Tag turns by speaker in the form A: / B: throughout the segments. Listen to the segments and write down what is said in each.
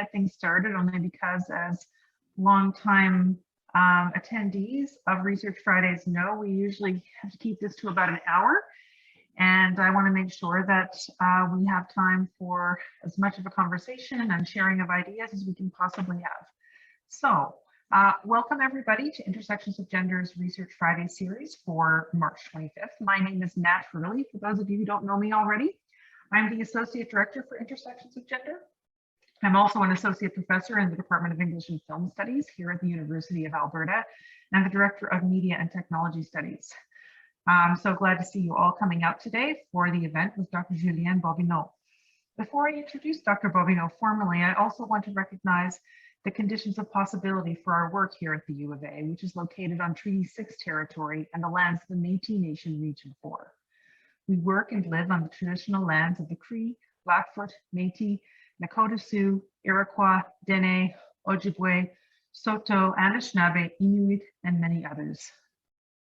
A: get things started only because as longtime attendees of Research Fridays know, we usually have to keep this to about an hour. And I want to make sure that we have time for as much of a conversation and sharing of ideas as we can possibly have. So welcome everybody to Intersections of Gender's Research Friday series for March 25th. My name is A Trauri. For those of you who don't know me already, I'm the Associate Director for Intersections of Gender. I'm also an Associate Professor in the Department of English and Film Studies here at the University of Alberta and the Director of Media and Technology Studies. I'm so glad to see you all coming out today for the event with Dr. Julien Bobineau. Before I introduce Dr. Bobineau formally, I also want to recognize the conditions of possibility for our work here at the U of A, which is located on Treaty 6 territory and the lands of the Métis Nation Region 4. We work and live on the traditional lands of the Cree, Blackfoot, Métis, Nakota Sioux, Iroquois, Dene, Ojibwe, Saulteaux, Anishinaabe, Inuit, and many others.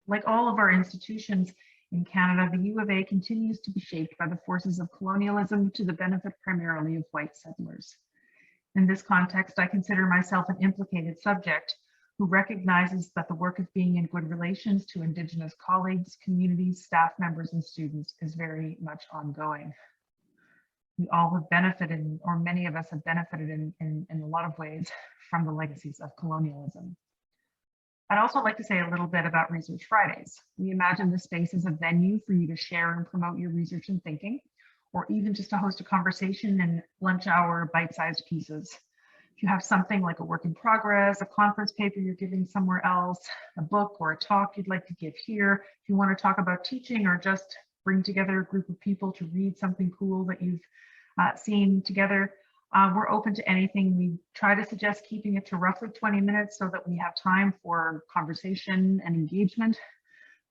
A: Like all of our institutions in Canada, the U of A continues to be shaped by the forces of colonialism to the benefit primarily of white settlers. In this context, I consider myself an implicated subject who recognizes that the work of being in good relations to Indigenous colleagues, communities, staff members, and students is very much ongoing. We all have benefited, or many of us have benefited in a lot of ways from the legacies of colonialism. I'd also like to say a little bit about Research Fridays. We imagine this space as a venue for you to share and promote your research and thinking, or even just to host a conversation in lunch hour bite-sized pieces. If you have something like a work in progress, a conference paper you're giving somewhere else, a book or a talk you'd like to give here, if you want to talk about teaching or just bring together a group of people to read something cool that you've seen together, we're open to anything. We try to suggest keeping it to roughly 20 minutes so that we have time for conversation and engagement.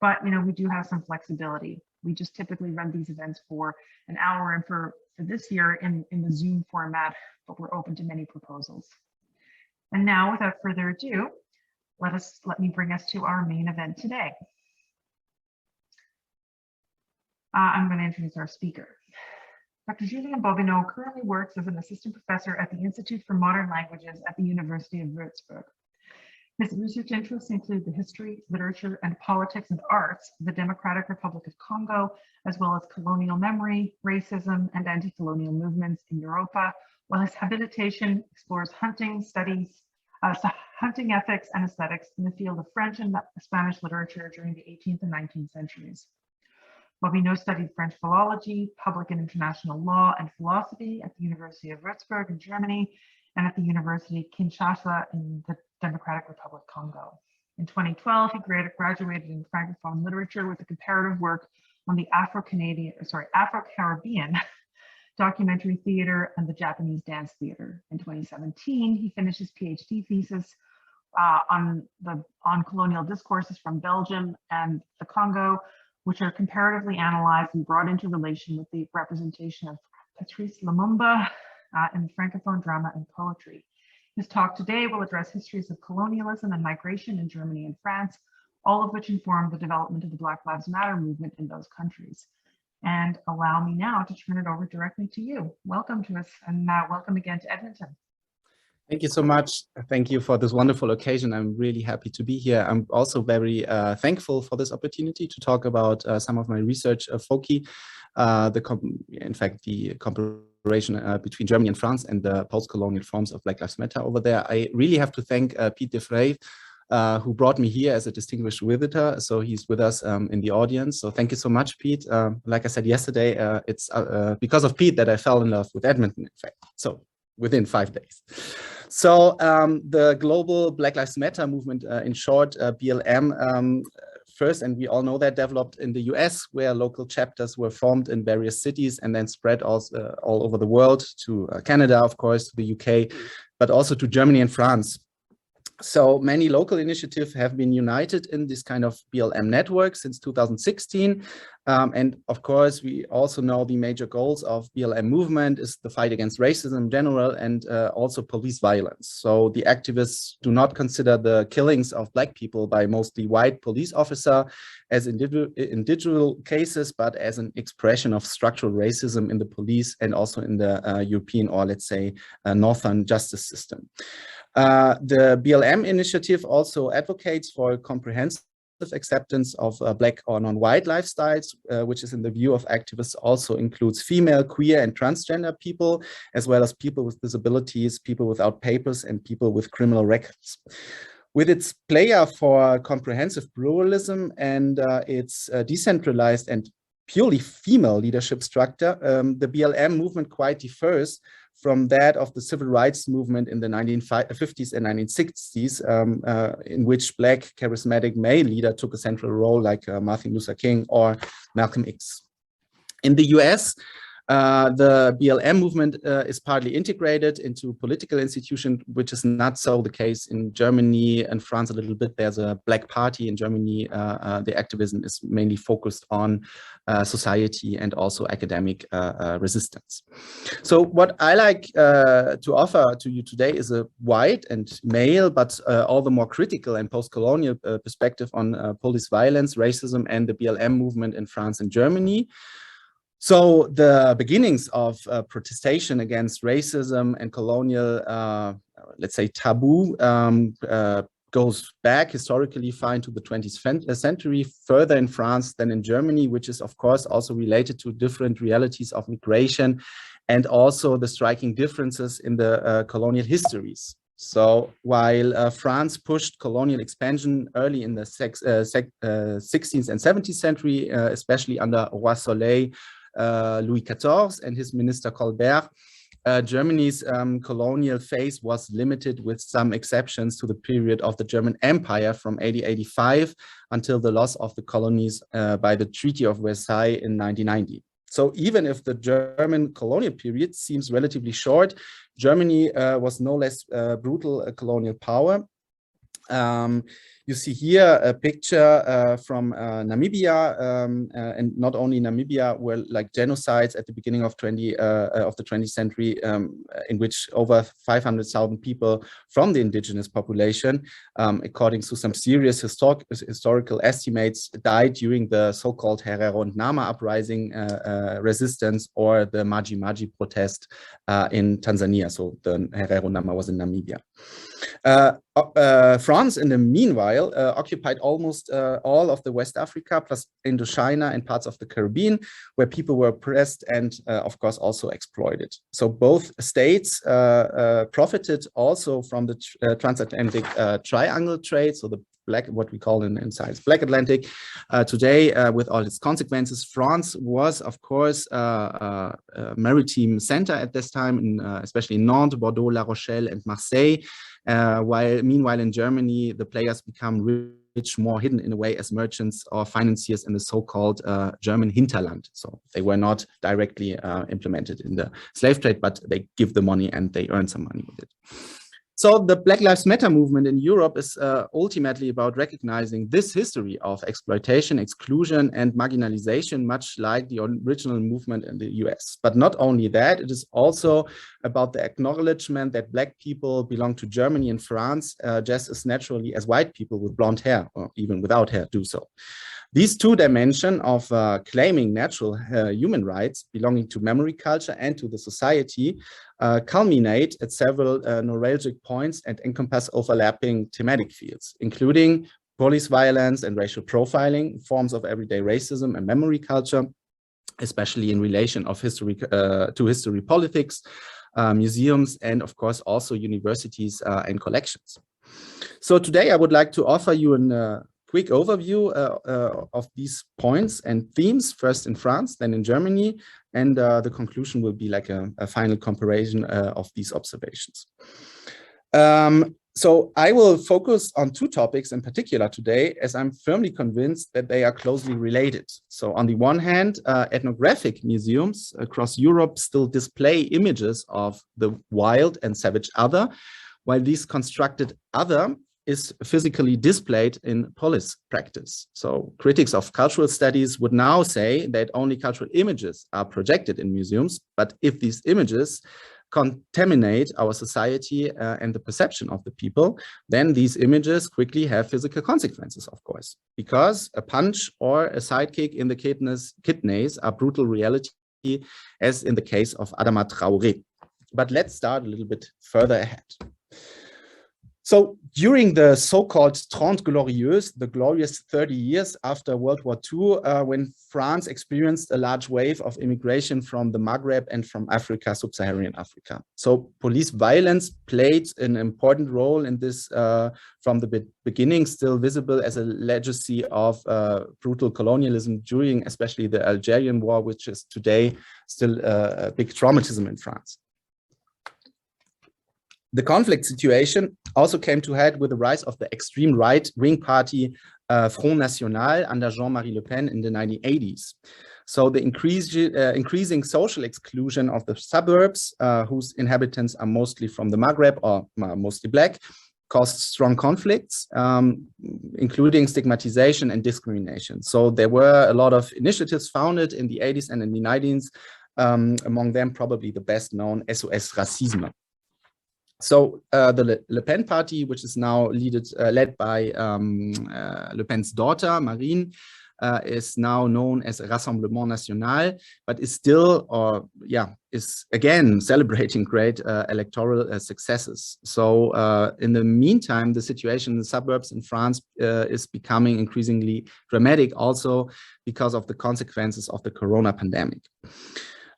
A: But we do have some flexibility. We just typically run these events for an hour, and for this year in the Zoom format, but we're open to many proposals. And now, without further ado, let me bring us to our main event today. I'm going to introduce our speaker. Dr. Julien Bobineau currently works as an assistant professor at the Institute for Modern Languages at the University of Würzburg. His research interests include the history, literature, and politics and arts of the Democratic Republic of Congo, as well as colonial memory, racism, and anti-colonial movements in Europa, while his habilitation explores hunting ethics and aesthetics in the field of French and Spanish literature during the 18th and 19th centuries. Bobineau studied French Philology, public and international law, and philosophy at the University of Würzburg in Germany and at the University of Kinshasa in the Democratic Republic of Congo. In 2012, he graduated in Francophone Literature with a comparative work on the Afro-Caribbean documentary theater and the Japanese dance theater. In 2017, he finished his PhD thesis on colonial discourses from Belgium and the Congo, which are comparatively analyzed and brought into relation with the representation of Patrice Lumumba in Francophone drama and poetry. His talk today will address histories of colonialism and migration in Germany and France, all of which inform the development of the Black Lives Matter movement in those countries. And allow me now to turn it over directly to you. Welcome to us, and welcome again to Edmonton.
B: Thank you so much. Thank you for this wonderful occasion. I'm really happy to be here. I'm also very thankful for this opportunity to talk about some of my research foci, in fact, the comparison between Germany and France and the post-colonial forms of Black Lives Matter over there. I really have to thank Pete de Vrij, who brought me here as a distinguished visitor. So he's with us in the audience. So thank you so much, Pete. Like I said yesterday, it's because of Pete that I fell in love with Edmonton, in fact. So within 5 days. So the global Black Lives Matter movement, in short, BLM, first, and we all know that, developed in the US, where local chapters were formed in various cities and then spread also, all over the world to Canada, of course, to the UK, but also to Germany and France. So many local initiatives have been united in this kind of BLM network since 2016. And of course, we also know the major goals of BLM movement is the fight against racism in general and also police violence. So the activists do not consider the killings of Black people by mostly white police officer as individual cases, but as an expression of structural racism in the police and also in the European, or let's say Northern justice system. The BLM initiative also advocates for comprehensive acceptance of Black or non-white lifestyles, which is in the view of activists also includes female, queer and transgender people, as well as people with disabilities, people without papers and people with criminal records. With its player for comprehensive pluralism and its decentralized and purely female leadership structure, the BLM movement quite differs from that of the civil rights movement in the 1950s and 1960s, in which Black charismatic male leader took a central role like Martin Luther King or Malcolm X. In the US, the BLM movement is partly integrated into political institutions, which is not so the case in Germany and France a little bit. There's a Black Party in Germany. The activism is mainly focused on society and also academic resistance. So what I like to offer to you today is a white and male, but all the more critical and post-colonial perspective on police violence, racism, and the BLM movement in France and Germany. So the beginnings of protestation against racism and colonial, let's say, taboo goes back historically fine to the 20th century, further in France than in Germany, which is of course also related to different realities of migration and also the striking differences in the colonial histories. So while France pushed colonial expansion early in the 16th and 17th century, especially under Roi Soleil, Louis XIV and his minister Colbert, Germany's colonial phase was limited with some exceptions to the period of the German Empire from 1885 until the loss of the colonies by the Treaty of Versailles in 1990. So even if the German colonial period seems relatively short, Germany was no less brutal colonial power. You see here a picture from Namibia, and not only Namibia, were like genocides at the beginning of the 20th century, in which over 500,000 people from the indigenous population, according to some serious historical estimates, died during the so-called Herero and Nama uprising resistance or the Maji Maji protest in Tanzania. So the Herero Nama was in Namibia. France, in the meanwhile, occupied almost all of the West Africa, plus Indochina and parts of the Caribbean, where people were oppressed and, of course, also exploited. So both states profited also from the transatlantic triangle trade, so the what we call in science Black Atlantic. Today, with all its consequences, France was, of course, a maritime center at this time, especially in Nantes, Bordeaux, La Rochelle, and Marseille. Meanwhile, in Germany, the players become rich, more hidden in a way as merchants or financiers in the so-called German hinterland. So they were not directly implemented in the slave trade, but they give the money and they earn some money with it. So the Black Lives Matter movement in Europe is ultimately about recognizing this history of exploitation, exclusion, and marginalization, much like the original movement in the US. But not only that, it is also about the acknowledgement that Black people belong to Germany and France just as naturally as white people with blonde hair, or even without hair, do so. These two dimensions of claiming natural human rights belonging to memory culture and to the society culminate at several neuralgic points and encompass overlapping thematic fields, including police violence and racial profiling, forms of everyday racism and memory culture, especially in relation of history to history politics, museums, and of course also universities and collections. So today I would like to offer you a quick overview of these points and themes, first in France, then in Germany, and the conclusion will be like a final comparison of these observations. So I will focus on two topics in particular today, as I'm firmly convinced that they are closely related. So on the one hand, ethnographic museums across Europe still display images of the wild and savage other, while this constructed other is physically displayed in police practice. So critics of cultural studies would now say that only cultural images are projected in museums, but if these images contaminate our society and the perception of the people, then these images quickly have physical consequences, of course, because a punch or a sidekick in the kidneys are brutal reality, as in the case of A Trauri. But let's start a little bit further ahead. So during the so-called Trente Glorieuses, the glorious 30 years after World War II, when France experienced a large wave of immigration from the Maghreb and from Africa, sub-Saharan Africa. So police violence played an important role in this from the beginning, still visible as a legacy of brutal colonialism during especially the Algerian War, which is today still a big traumatism in France. The conflict situation also came to head with the rise of the extreme right-wing party Front National under Jean-Marie Le Pen in the 1980s. So the increasing social exclusion of the suburbs, whose inhabitants are mostly from the Maghreb or mostly black, caused strong conflicts, including stigmatization and discrimination. So there were a lot of initiatives founded in the 80s and in the 90s, among them probably the best known SOS Racisme. So the Le Pen party, which is now led by Le Pen's daughter, Marine, is now known as Rassemblement National, but is still, is again celebrating great electoral successes. So in the meantime, the situation in the suburbs in France is becoming increasingly dramatic, also because of the consequences of the corona pandemic.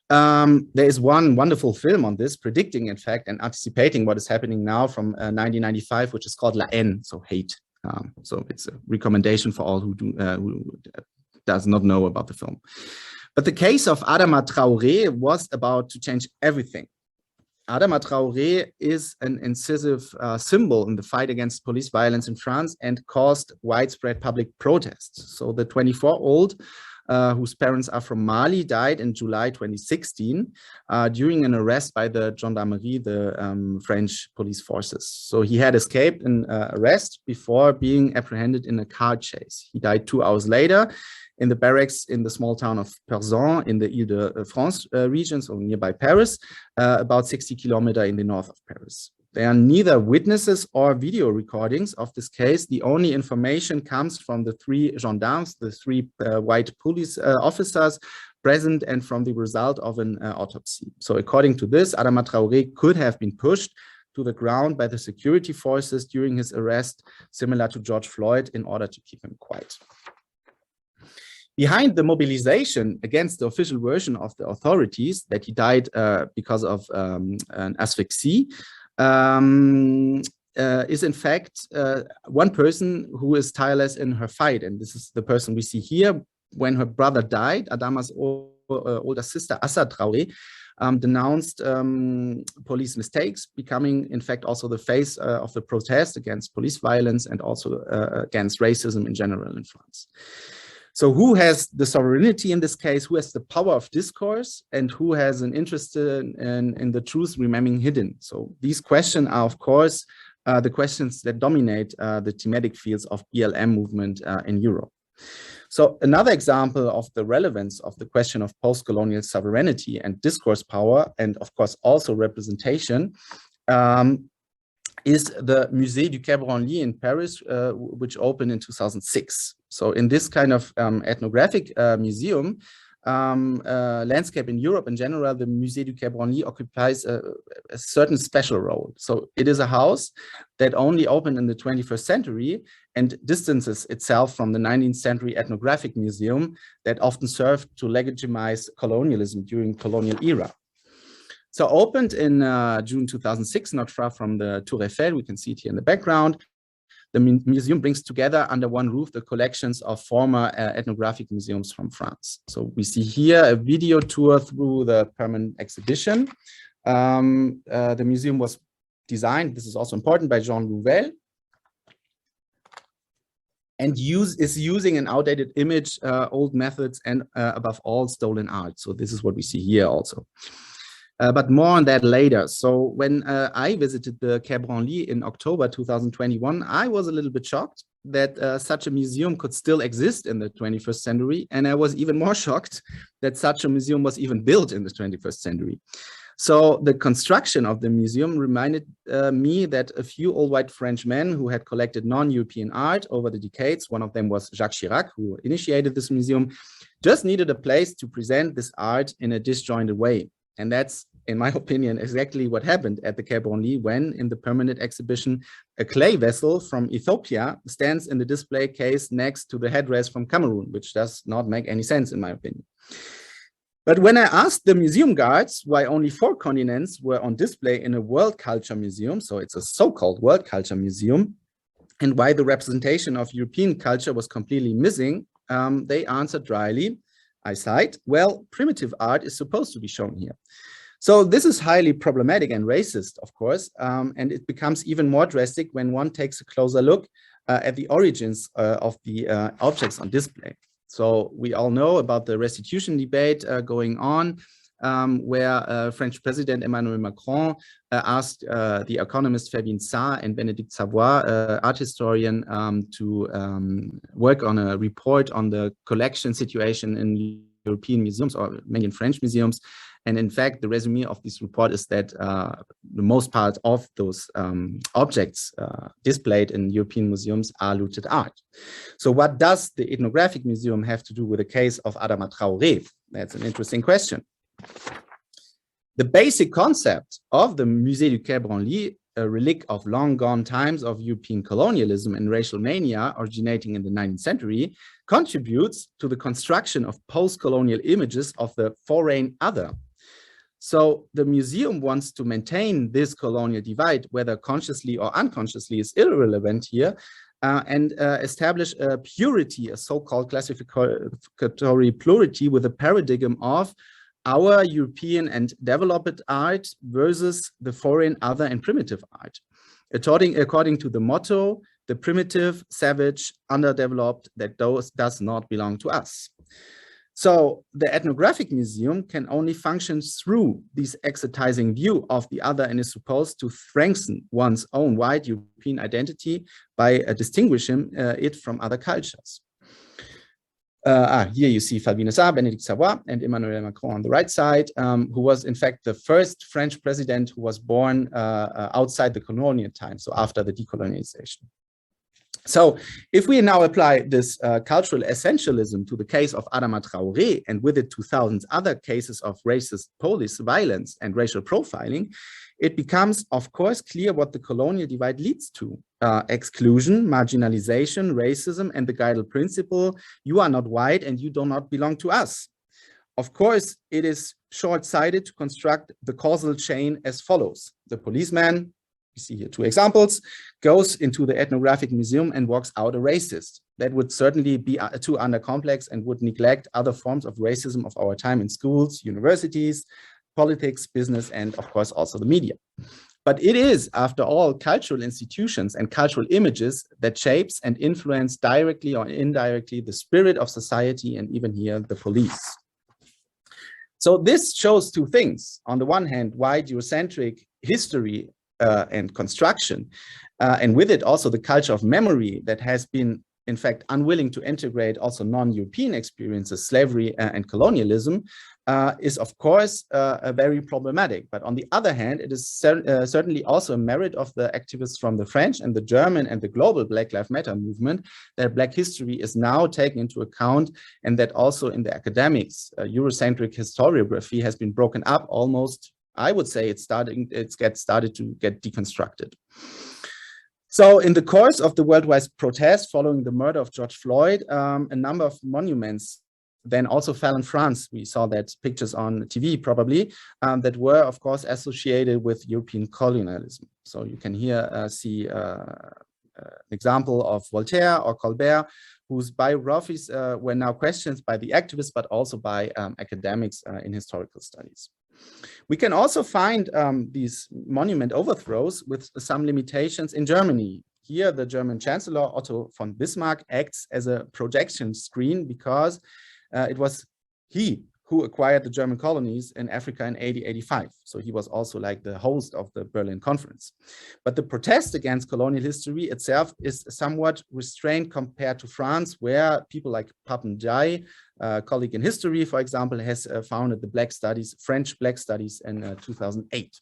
B: There is one wonderful film on this, predicting, in fact, and anticipating what is happening now from 1995, which is called La Haine, so hate. So it's a recommendation for all who does not know about the film. But the case of A Trauri was about to change everything. A Trauri is an incisive symbol in the fight against police violence in France and caused widespread public protests. So the 24-year-old whose parents are from Mali, died in July 2016 during an arrest by the gendarmerie, the French police forces. So he had escaped an arrest before being apprehended in a car chase. He died 2 hours later in the barracks in the small town of Perzan in the Ile-de-France region, so nearby Paris, about 60 kilometers in the north of Paris. There are neither witnesses or video recordings of this case. The only information comes from the 3 gendarmes, the 3 white police officers present, and from the result of an autopsy. So according to this, A Trauri could have been pushed to the ground by the security forces during his arrest, similar to George Floyd, in order to keep him quiet. Behind the mobilization against the official version of the authorities that he died because of an asphyxie, is in fact one person who is tireless in her fight. And this is the person we see here. When her brother died, Adama's older sister, Assa Trauri, denounced police mistakes, becoming in fact also the face of the protest against police violence and also against racism in general in France. So who has the sovereignty in this case? Who has the power of discourse, and who has an interest in the truth remaining hidden? So these questions are, of course, the questions that dominate the thematic fields of BLM movement in Europe. So another example of the relevance of the question of post-colonial sovereignty and discourse power, and of course also representation, is the Musée de Quebe in Paris, which opened in 2006. So in this kind of ethnographic museum landscape in Europe in general, the Musée de Quebe occupies a certain special role. So it is a house that only opened in the 21st century and distances itself from the 19th century ethnographic museum that often served to legitimize colonialism during colonial era. So opened in June 2006, not far from the Tour Eiffel, we can see it here in the background. The museum brings together under one roof the collections of former ethnographic museums from France. So we see here a video tour through the permanent exhibition. The museum was designed, this is also important, by Jean Louvel, and is using an outdated image, old methods, and above all, stolen art. So this is what we see here also. But more on that later. So when I visited the Quai Branly in October 2021, I was a little bit shocked that such a museum could still exist in the 21st century. And I was even more shocked that such a museum was even built in the 21st century. So the construction of the museum reminded me that a few old white French men who had collected non-European art over the decades, one of them was Jacques Chirac, who initiated this museum, just needed a place to present this art in a disjointed way. And that's, in my opinion, exactly what happened at the Quai Branly when, in the permanent exhibition, a clay vessel from Ethiopia stands in the display case next to the headdress from Cameroon, which does not make any sense, in my opinion. But when I asked the museum guards why only 4 continents were on display in a world culture museum, so it's a so-called world culture museum, and why the representation of European culture was completely missing, they answered dryly, I cite, well, primitive art is supposed to be shown here. So this is highly problematic and racist, of course, and it becomes even more drastic when one takes a closer look at the origins of the objects on display. So we all know about the restitution debate going on, where French President Emmanuel Macron asked the economist Fabien Sarr and Bénédicte Savoy, art historian, to work on a report on the collection situation in European museums, or many in French museums. And in fact, the resume of this report is that the most part of those objects displayed in European museums are looted art. So what does the Ethnographic Museum have to do with the case of A Trauri? That's an interesting question. The basic concept of the Musée de Quebe, a relic of long gone times of European colonialism and racial mania originating in the 19th century, contributes to the construction of post-colonial images of the foreign other. So the museum wants to maintain this colonial divide, whether consciously or unconsciously is irrelevant here, and establish a purity, a so-called classificatory plurality with a paradigm of our European and developed art versus the foreign other and primitive art. According to the motto, the primitive, savage, underdeveloped, that does not belong to us. So the Ethnographic Museum can only function through this exotizing view of the other and is supposed to strengthen one's own white European identity by distinguishing it from other cultures. Here you see Fabien Sarr, Bénédicte Savoy, and Emmanuel Macron on the right side, who was in fact the first French president who was born outside the colonial time, so after the decolonization. So if we now apply this cultural essentialism to the case of Adama Traoré, and with it to thousands other cases of racist police violence and racial profiling, it becomes, of course, clear what the colonial divide leads to. Exclusion, marginalization, racism, and the Geidel principle, you are not white and you do not belong to us. Of course, it is short-sighted to construct the causal chain as follows. The policeman, you see here 2 examples, goes into the Ethnographic Museum and walks out a racist. That would certainly be too undercomplex and would neglect other forms of racism of our time in schools, universities, politics, business, and of course also the media. But it is, after all, cultural institutions and cultural images that shapes and influence directly or indirectly the spirit of society, and even here the police. So this shows 2 things. On the one hand, white Eurocentric history and construction, and with it also the culture of memory that has been in fact unwilling to integrate also non-European experiences, slavery and colonialism, is of course very problematic. But on the other hand, it is certainly also a merit of the activists from the French and the German and the global Black Lives Matter movement that Black history is now taken into account, and that also in the academics, Eurocentric historiography has been broken up almost, I would say it's started to get deconstructed. So in the course of the worldwide protest following the murder of George Floyd, a number of monuments then also fell in France. We saw that pictures on TV probably, that were of course associated with European colonialism. So you can here see an example of Voltaire or Colbert, whose biographies were now questioned by the activists, but also by academics in historical studies. We can also find these monument overthrows with some limitations in Germany. Here, the German Chancellor Otto von Bismarck acts as a projection screen because it was he who acquired the German colonies in Africa in 1885. So he was also like the host of the Berlin Conference. But the protest against colonial history itself is somewhat restrained compared to France, where people like Papen Jai, a colleague in history, for example, has founded the French Black Studies in 2008.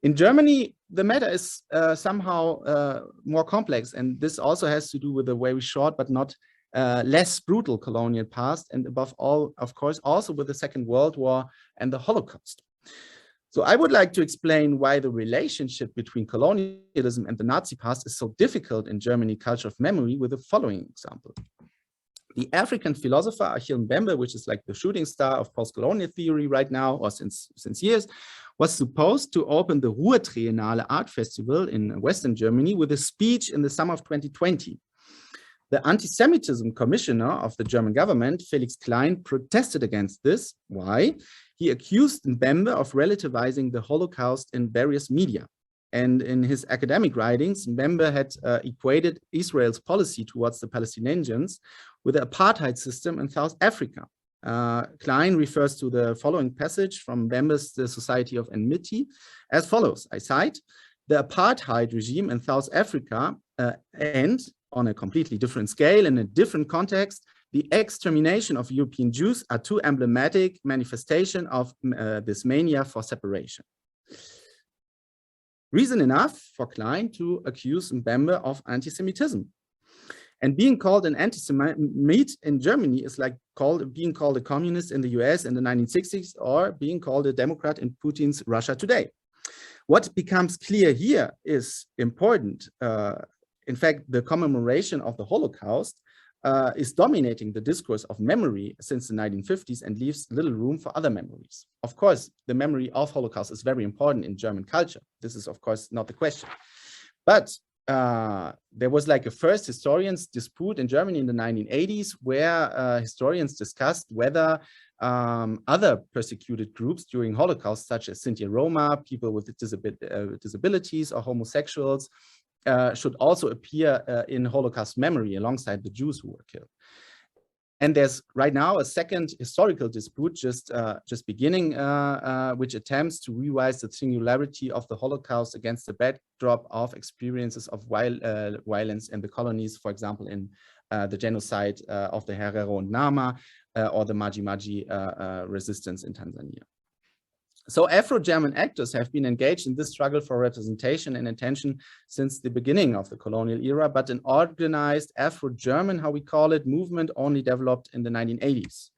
B: In Germany, the matter is somehow more complex, and this also has to do with a very short but not less brutal colonial past, and above all, of course, also with the Second World War and the Holocaust. So I would like to explain why the relationship between colonialism and the Nazi past is so difficult in Germany culture of memory with the following example. The African philosopher Julien Bobineau, which is like the shooting star of postcolonial theory right now, or since years, was supposed to open the Ruhr-Triennale Art Festival in Western Germany with a speech in the summer of 2020. The anti-Semitism commissioner of the German government, Felix Klein, protested against this. Why? He accused Mbembe of relativizing the Holocaust in various media. And in his academic writings, Mbembe had equated Israel's policy towards the Palestinians with the apartheid system in South Africa. Klein refers to the following passage from Mbembe's The Society of Enmity as follows, I cite, "The apartheid regime in South Africa and on a completely different scale, in a different context, the extermination of European Jews are two emblematic manifestation of this mania for separation." Reason enough for Klein to accuse Mbembe of anti-Semitism. And being called an anti-Semite in Germany is like being called a communist in the US in the 1960s or being called a Democrat in Putin's Russia today. What becomes clear here is important. In fact, the commemoration of the Holocaust is dominating the discourse of memory since the 1950s and leaves little room for other memories. Of course, the memory of Holocaust is very important in German culture. This is, of course, not the question. But there was like a first historians dispute in Germany in the 1980s where historians discussed whether other persecuted groups during Holocaust, such as Sinti Roma, people with disabilities or homosexuals, should also appear in Holocaust memory alongside the Jews who were killed. And there's right now a second historical dispute just beginning, which attempts to revise the singularity of the Holocaust against the backdrop of experiences of violence in the colonies, for example, in the genocide of the Herero and Nama or the Maji Maji resistance in Tanzania. So Afro-German actors have been engaged in this struggle for representation and attention since the beginning of the colonial era, but an organized Afro-German, how we call it, movement only developed in the 1980s.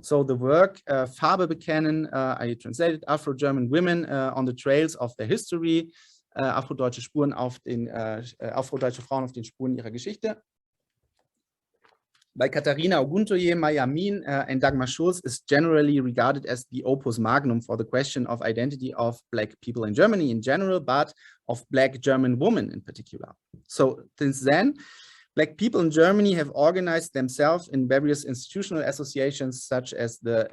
B: So the work Farbe bekennen, I translated Afro-German women on the trails of their history, afrodeutsche Spuren auf den, afrodeutsche Frauen auf den Spuren ihrer Geschichte, by Katharina Oguntoye, Maya Amin, and Dagmar Schulz is generally regarded as the opus magnum for the question of identity of Black people in Germany in general, but of Black German women in particular. So since then, Black people in Germany have organized themselves in various institutional associations, such as the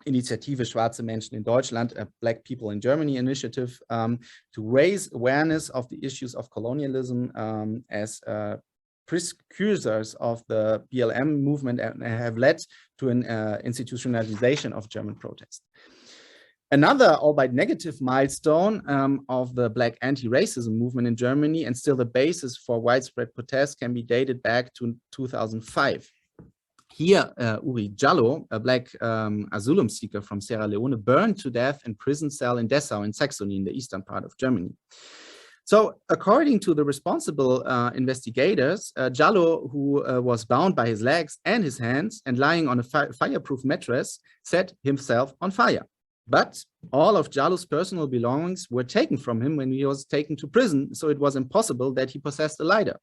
B: Initiative Schwarze Menschen in Deutschland, a Black People in Germany initiative, to raise awareness of the issues of colonialism as precursors of the BLM movement and have led to an institutionalization of German protest. Another, albeit negative milestone of the Black anti-racism movement in Germany, and still the basis for widespread protests, can be dated back to 2005. Here, Uri Jalo, a Black asylum seeker from Sierra Leone, burned to death in prison cell in Dessau in Saxony, in the eastern part of Germany. So according to the responsible investigators, Jalo, who was bound by his legs and his hands and lying on a fireproof mattress, set himself on fire. But all of Jalo's personal belongings were taken from him when he was taken to prison, so it was impossible that he possessed a lighter.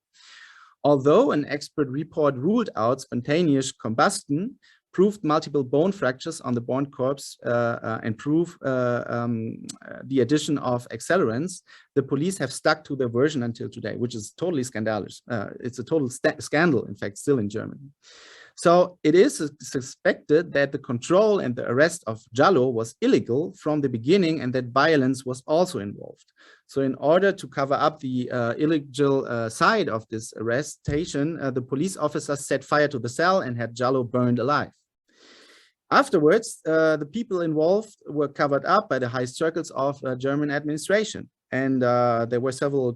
B: Although an expert report ruled out spontaneous combustion, proved multiple bone fractures on the burned corpse and proved the addition of accelerants, the police have stuck to their version until today, which is totally scandalous. It's a total scandal, in fact, still in Germany. So it is suspected that the control and the arrest of Jalo was illegal from the beginning and that violence was also involved. So in order to cover up the illegal side of this arrestation, the police officers set fire to the cell and had Jalo burned alive. Afterwards, the people involved were covered up by the high circles of German administration. And there were several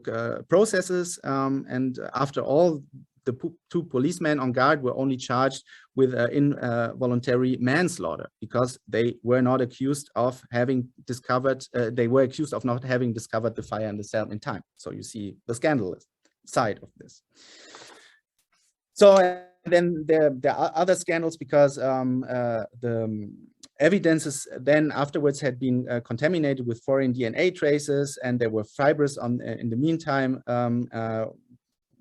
B: processes. And after all, the two policemen on guard were only charged with involuntary manslaughter because they were not accused of having discovered, they were accused of not having discovered the fire in the cell in time. So you see the scandalous side of this. So then there are other scandals because the evidences then afterwards had been contaminated with foreign DNA traces, and there were fibers in the meantime,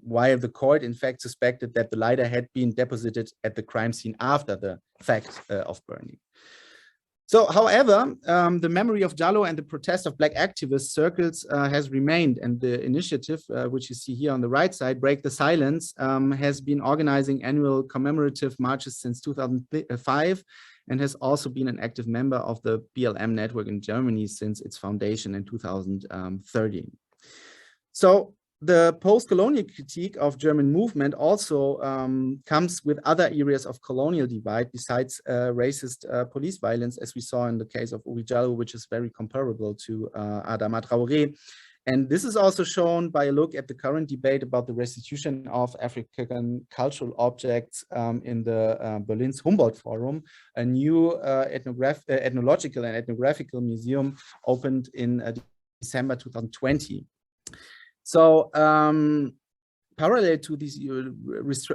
B: while the court in fact suspected that the lighter had been deposited at the crime scene after the fact of burning. So, however, the memory of Jalo and the protest of Black activist circles has remained, and the initiative, which you see here on the right side, Break the Silence, has been organizing annual commemorative marches since 2005, and has also been an active member of the BLM network in Germany since its foundation in 2013. So, the post-colonial critique of German movement also comes with other areas of colonial divide besides racist police violence, as we saw in the case of Jalo, which is very comparable to A Trauri. And this is also shown by a look at the current debate about the restitution of African cultural objects in the Berlin's Humboldt Forum, a new ethnological and ethnographical museum opened in December 2020. So parallel to this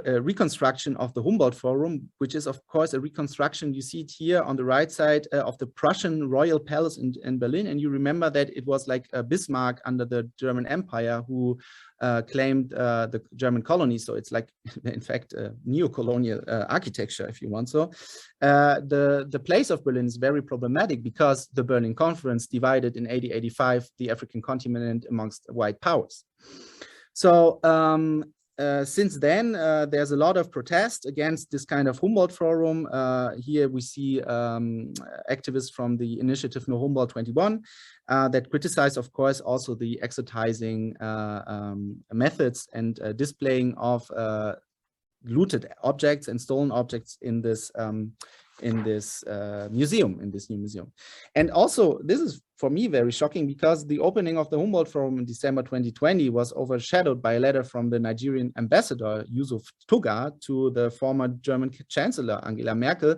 B: reconstruction of the Humboldt Forum, which is of course a reconstruction, you see it here on the right side of the Prussian Royal Palace in Berlin. And you remember that it was like Bismarck under the German Empire who claimed the German colony. So it's like, in fact, neo-colonial architecture, if you want so. The place of Berlin is very problematic because the Berlin Conference divided in 1885 the African continent amongst white powers. So since then, there's a lot of protest against this kind of Humboldt Forum. Here we see activists from the initiative No Humboldt 21 that criticize, of course, also the exotizing methods and displaying of looted objects and stolen objects in this museum, in this new museum. And also, this is for me very shocking because the opening of the Humboldt Forum in December 2020 was overshadowed by a letter from the Nigerian ambassador Yusuf Tuga to the former German Chancellor Angela Merkel.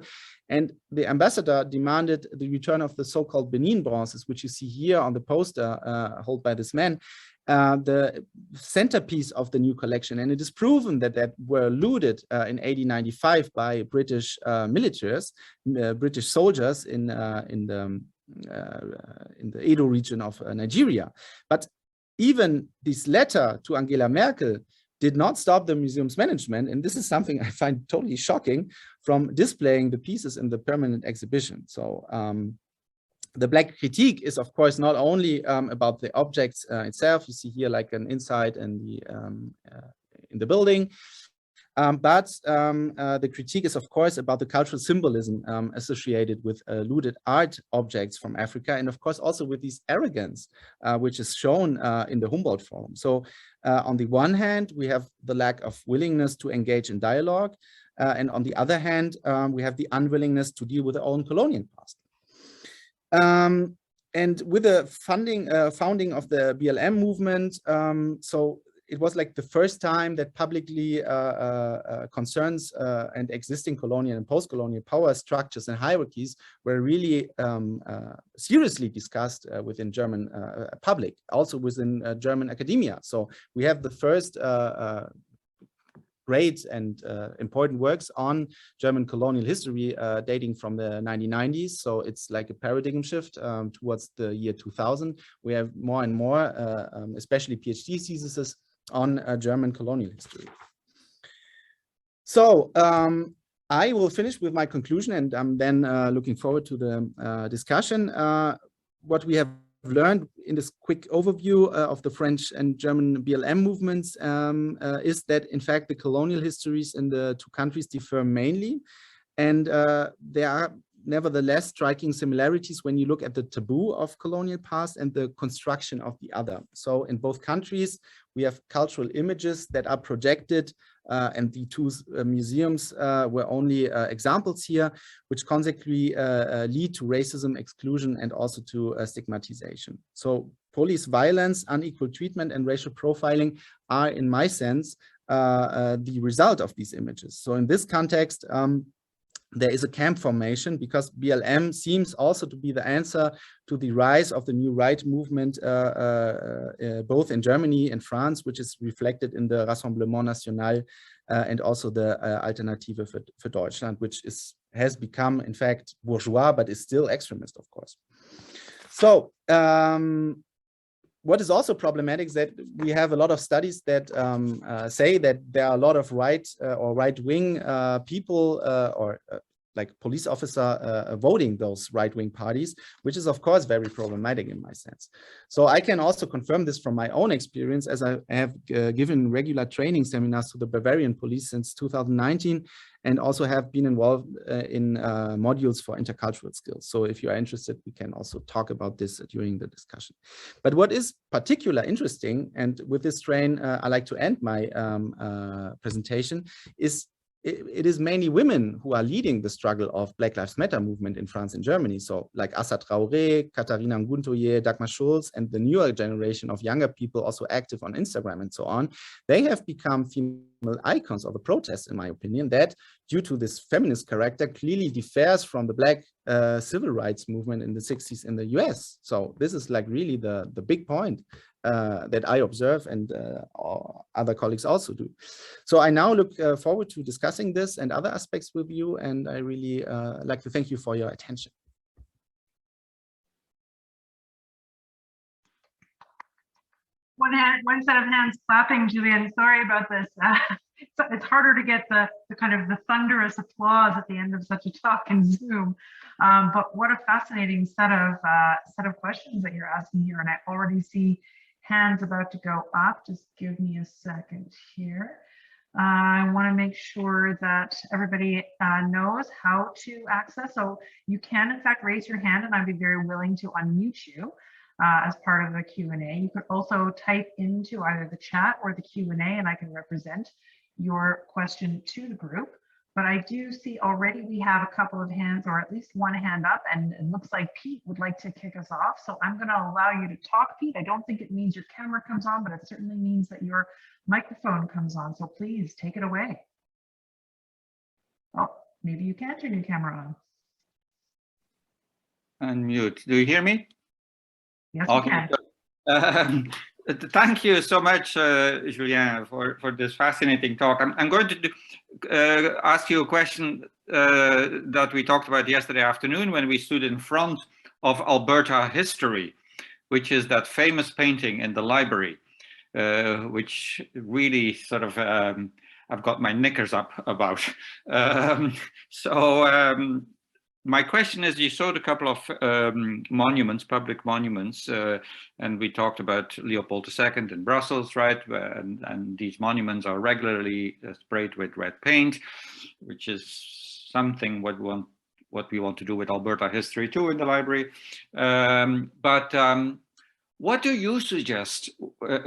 B: And the ambassador demanded the return of the so-called Benin bronzes, which you see here on the poster held by this man, the centerpiece of the new collection. And it is proven that were looted in 1895 by British militaries, British soldiers in the Edo region of Nigeria. But even this letter to Angela Merkel did not stop the museum's management, and this is something I find totally shocking, from displaying the pieces in the permanent exhibition. So the Black critique is, of course, not only about the objects itself. You see here like an inside in the building, but the critique is, of course, about the cultural symbolism associated with looted art objects from Africa, and of course also with this arrogance, which is shown in the Humboldt Forum. So on the one hand, we have the lack of willingness to engage in dialogue, and on the other hand, we have the unwillingness to deal with their own colonial past. And with the founding of the BLM movement, so it was like the first time that publicly concerns and existing colonial and post-colonial power structures and hierarchies were really seriously discussed within German public, also within German academia. So we have the first great and important works on German colonial history dating from the 1990s. So it's like a paradigm shift towards the year 2000. We have more and more, especially PhD theses on German colonial history. So I will finish with my conclusion, and I'm then looking forward to the discussion. What we have learned in this quick overview of the French and German BLM movements is that, in fact, the colonial histories in the two countries differ mainly, and there are nevertheless striking similarities when you look at the taboo of colonial past and the construction of the other. So in both countries, we have cultural images that are projected and the two museums were only examples here, which consequently lead to racism, exclusion, and also to stigmatization. So police violence, unequal treatment, and racial profiling are, in my sense, the result of these images. So in this context, there is a camp formation because BLM seems also to be the answer to the rise of the new right movement, both in Germany and France, which is reflected in the Rassemblement National and also the Alternative für Deutschland, which has become, in fact, bourgeois, but is still extremist, of course. So, what is also problematic is that we have a lot of studies that say that there are a lot of right or right-wing people like police officer voting those right-wing parties, which is of course very problematic in my sense. So I can also confirm this from my own experience, as I have given regular training seminars to the Bavarian police since 2019, and also have been involved in modules for intercultural skills. So if you are interested, we can also talk about this during the discussion. But what is particularly interesting, and with this train, I like to end my presentation, is it is mainly women who are leading the struggle of Black Lives Matter movement in France and Germany. So like A Trauri, Katharina Nguntoye, Dagmar Schulz, and the newer generation of younger people also active on Instagram and so on, they have become female icons of the protest, in my opinion, that due to this feminist character clearly differs from the Black civil rights movement in the 60s in the US. So this is like really the big point that I observe, and other colleagues also do. So I now look forward to discussing this and other aspects with you, and I really like to thank you for your attention.
A: One set of hands clapping, Julien. Sorry about this. It's harder to get the kind of the thunderous applause at the end of such a talk in Zoom. But what a fascinating set of questions that you're asking here, and I already see hands about to go up. Just give me a second here. I want to make sure that everybody knows how to access. So you can, in fact, raise your hand, and I'd be very willing to unmute you as part of the Q&A. You could also type into either the chat or the Q&A, and I can represent your question to the group. But I do see already we have a couple of hands, or at least one hand up, and it looks like Pete would like to kick us off. So I'm going to allow you to talk, Pete. I don't think it means your camera comes on, but it certainly means that your microphone comes on. So please take it away. Oh, maybe you can't turn your camera on.
C: Unmute. Do you hear me?
A: Yes, we can.
C: Thank you so much, Julien, for this fascinating talk. I'm going to ask you a question that we talked about yesterday afternoon when we stood in front of Alberta History, which is that famous painting in the library, which really sort of, I've got my knickers up about. My question is, you showed a couple of monuments, public monuments, and we talked about Leopold II in Brussels, right? And these monuments are regularly sprayed with red paint, which is something what we want to do with Alberta History too in the library. What do you suggest?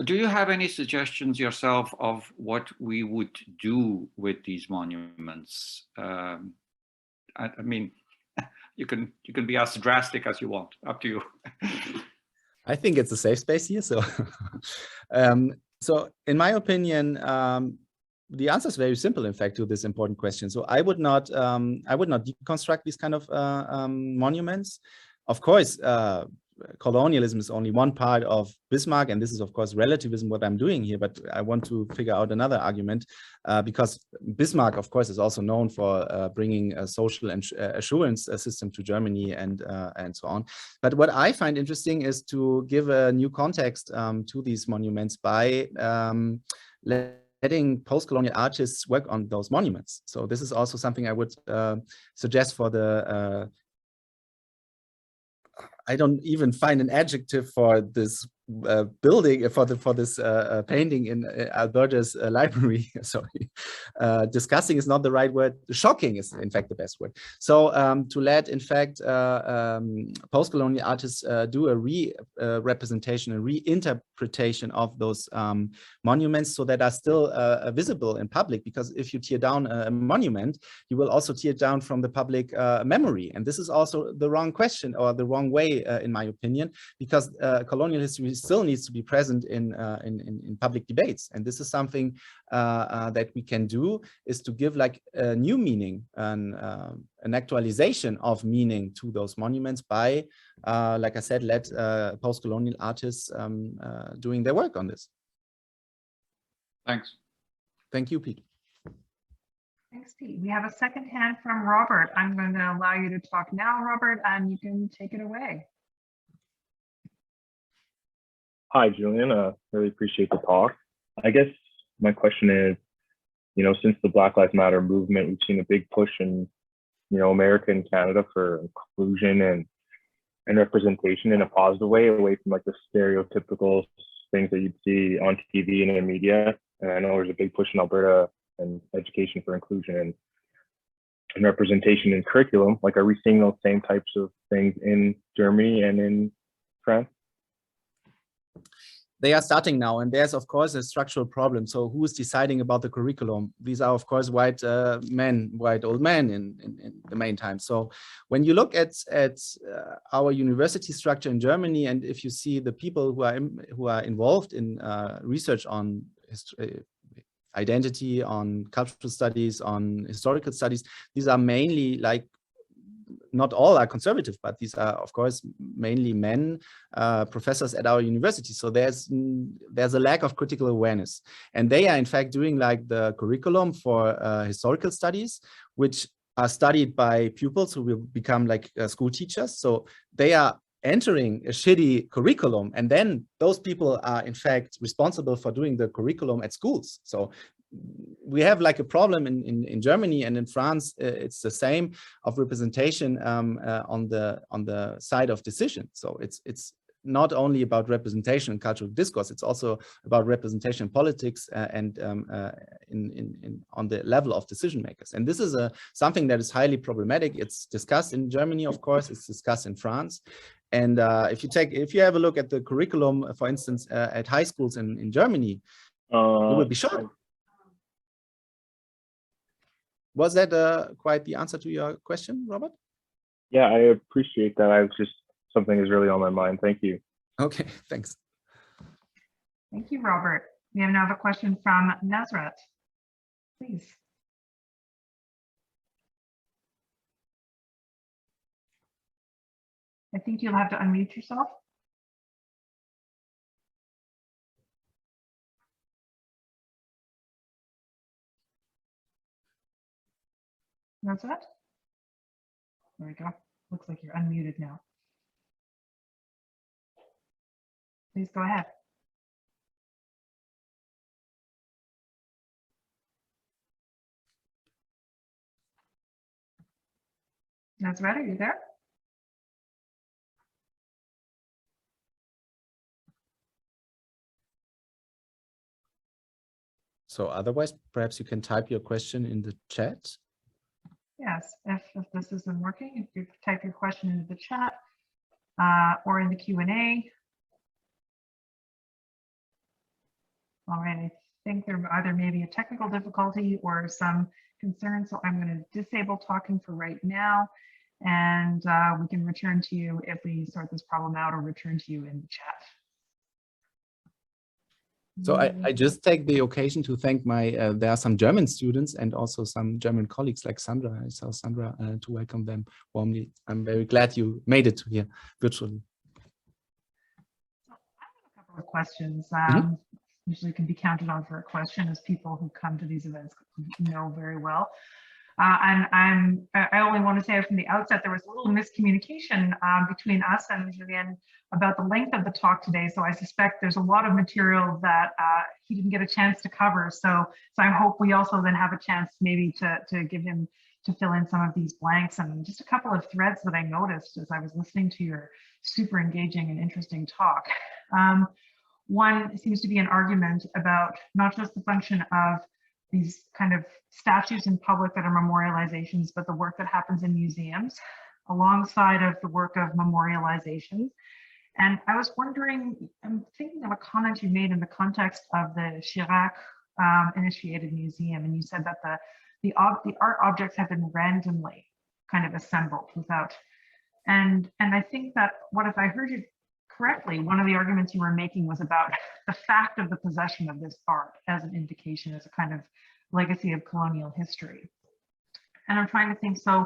C: Do you have any suggestions yourself of what we would do with these monuments? I mean, you can be as drastic as you want. Up to you.
B: I think it's a safe space here. So, so in my opinion, the answer is very simple, in fact, to this important question. So I would not deconstruct these kind of monuments. Of course, colonialism is only one part of Bismarck, and this is of course relativism what I'm doing here, but I want to figure out another argument because Bismarck of course is also known for bringing a social assurance system to Germany and so on. But what I find interesting is to give a new context to these monuments by letting post-colonial artists work on those monuments. So this is also something I would suggest for the I don't even find an adjective for this building for this painting in Alberta's library. Sorry, disgusting is not the right word. Shocking is in fact the best word. So to let in fact post-colonial artists do a representation, a reinterpretation of those monuments, so that are still visible in public. Because if you tear down a monument, you will also tear down from the public memory, and this is also the wrong question, or the wrong way, in my opinion, because colonial history still needs to be present in public debates. And this is something that we can do, is to give like a new meaning and an actualization of meaning to those monuments by, like I said, let post-colonial artists doing their work on this.
C: Thanks.
B: Thank you, Pete.
A: Thanks, Pete. We have a second hand from Robert. I'm going to allow you to talk now, Robert, and you can take it away.
D: Hi, Julien. Really appreciate the talk. I guess my question is, since the Black Lives Matter movement, we've seen a big push in, America and Canada for inclusion and representation in a positive way, away from like the stereotypical things that you'd see on TV and in media. And I know there's a big push in Alberta and education for inclusion and representation in curriculum. Like, are we seeing those same types of things in Germany and in France?
B: They are starting now, and there's of course a structural problem. So who is deciding about the curriculum? These are of course white old men in the main time. So when you look at our university structure in Germany, and if you see the people who are involved in research on identity, on cultural studies, on historical studies, these are mainly, like, not all are conservative, but these are of course mainly men, professors at our university. So there's a lack of critical awareness, and they are in fact doing like the curriculum for historical studies, which are studied by pupils who will become like school teachers. So they are entering a shitty curriculum, and then those people are in fact responsible for doing the curriculum at schools. So we have like a problem in Germany, and in France it's the same, of representation on the side of decision. So it's not only about representation and cultural discourse, it's also about representation in politics and on the level of decision makers. And this is something that is highly problematic. It's discussed in Germany, of course, it's discussed in France. And if you have a look at the curriculum, for instance, at high schools in Germany, you will be shocked. Was that quite the answer to your question, Robert?
D: Yeah, I appreciate that. I was just, something is really on my mind. Thank you.
B: Okay, thanks.
A: Thank you, Robert. We have now a question from Nazrat. Please. I think you'll have to unmute yourself. Nazrat? There we go. Looks like you're unmuted now. Please go ahead. Nazrat, are you there?
B: So otherwise, perhaps you can type your question in the chat.
A: Yes, if this isn't working, if you type your question into the chat or in the Q&A. All right, I think there either may be a technical difficulty or some concern, so I'm going to disable talking for right now, and we can return to you if we sort this problem out, or return to you in the chat.
B: So I just take the occasion to thank there are some German students and also some German colleagues like Sandra. I saw Sandra, to welcome them warmly. I'm very glad you made it here virtually.
A: I have a couple of questions. Usually can be counted on for a question, as people who come to these events know very well. I only want to say from the outset, there was a little miscommunication between us and Julien about the length of the talk today. So I suspect there's a lot of material that he didn't get a chance to cover. So I hope we also then have a chance maybe to give him to fill in some of these blanks. And just a couple of threads that I noticed as I was listening to your super engaging and interesting talk. One seems to be an argument about not just the function of these kind of statues in public that are memorializations, but the work that happens in museums alongside of the work of memorializations. And I was wondering, I'm thinking of a comment you made in the context of the Chirac initiated museum, and you said that the art objects have been randomly kind of assembled without, and I think that what if I heard you correctly, one of the arguments you were making was about the fact of the possession of this art as an indication, as a kind of legacy of colonial history. And I'm trying to think, so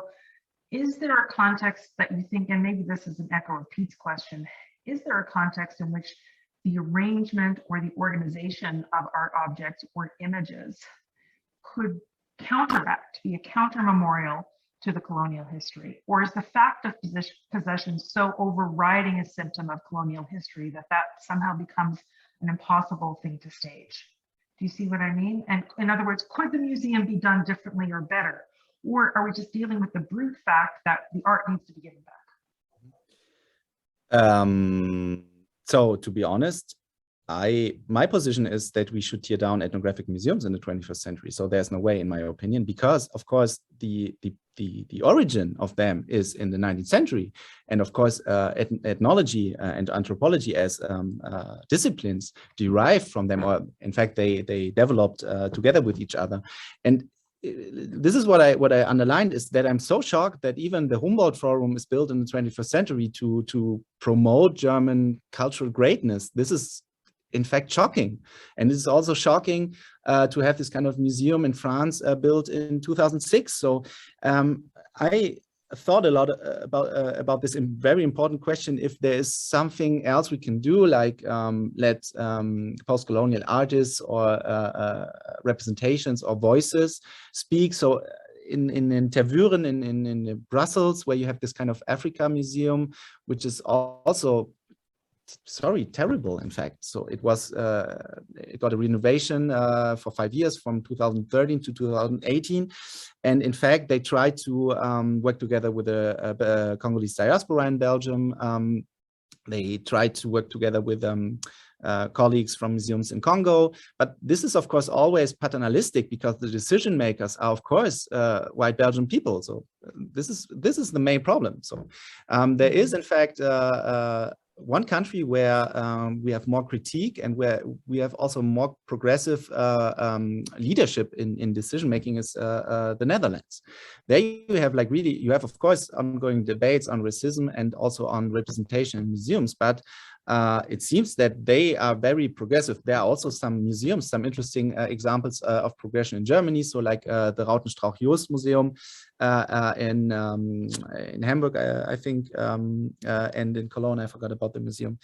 A: is there a context that you think, and maybe this is an echo of Pete's question, is there a context in which the arrangement or the organization of art objects or images could counteract, be a counter memorial to the colonial history? Or is the fact of possession so overriding a symptom of colonial history that that somehow becomes an impossible thing to stage? Do you see what I mean? And in other words, could the museum be done differently or better? Or are we just dealing with the brute fact that the art needs to be given back?
B: So to be honest, my position is that we should tear down ethnographic museums in the 21st century. So there's no way, in my opinion, because of course the origin of them is in the 19th century, and of course ethnology and anthropology as disciplines derive from them, or in fact they developed together with each other. And this is what I underlined, is that I'm so shocked that even the Humboldt Forum is built in the 21st century to promote German cultural greatness. This is in fact shocking, and this is also shocking to have this kind of museum in France built in 2006. So I thought a lot about this very important question, if there is something else we can do, like let post-colonial artists or representations or voices speak. So in Tervuren in Brussels, where you have this kind of Africa museum, which is also terrible, in fact. So it was it got a renovation for 5 years, from 2013 to 2018, and in fact they tried to work together with the Congolese diaspora in Belgium. They tried to work together with colleagues from museums in Congo, but this is of course always paternalistic, because the decision makers are of course white Belgian people. So this is the main problem. So there is in fact one country where we have more critique, and where we have also more progressive leadership in decision making, is the Netherlands. There you have you have of course ongoing debates on racism and also on representation in museums, but it seems that they are very progressive. There are also some museums, some interesting examples of progression in Germany. So like the Rautenstrauch-Jost Museum in Hamburg, I think, and in Cologne, I forgot about the museum.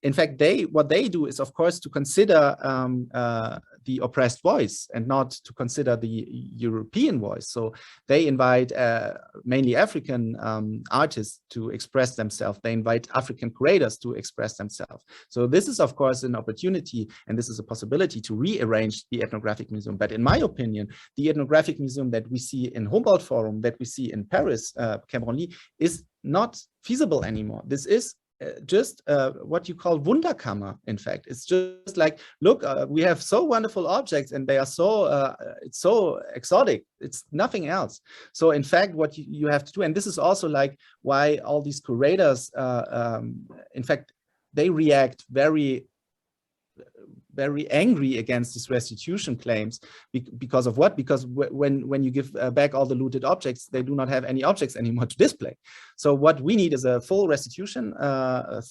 B: In fact, what they do is, of course, to consider the oppressed voice and not to consider the European voice. So they invite mainly African artists to express themselves. They invite African curators to express themselves. So this is, of course, an opportunity, and this is a possibility to rearrange the ethnographic museum. But in my opinion, the ethnographic museum that we see in Humboldt Forum, that we see in Paris, Cameron-Lee, is not feasible anymore. This is just what you call Wunderkammer. In fact, it's just like, look, we have so wonderful objects, and they are so it's so exotic. It's nothing else. So in fact, what you have to do, and this is also like why all these curators, in fact, they react very angry against these restitution claims, because of what? Because when you give back all the looted objects, they do not have any objects anymore to display. So what we need is a full restitution,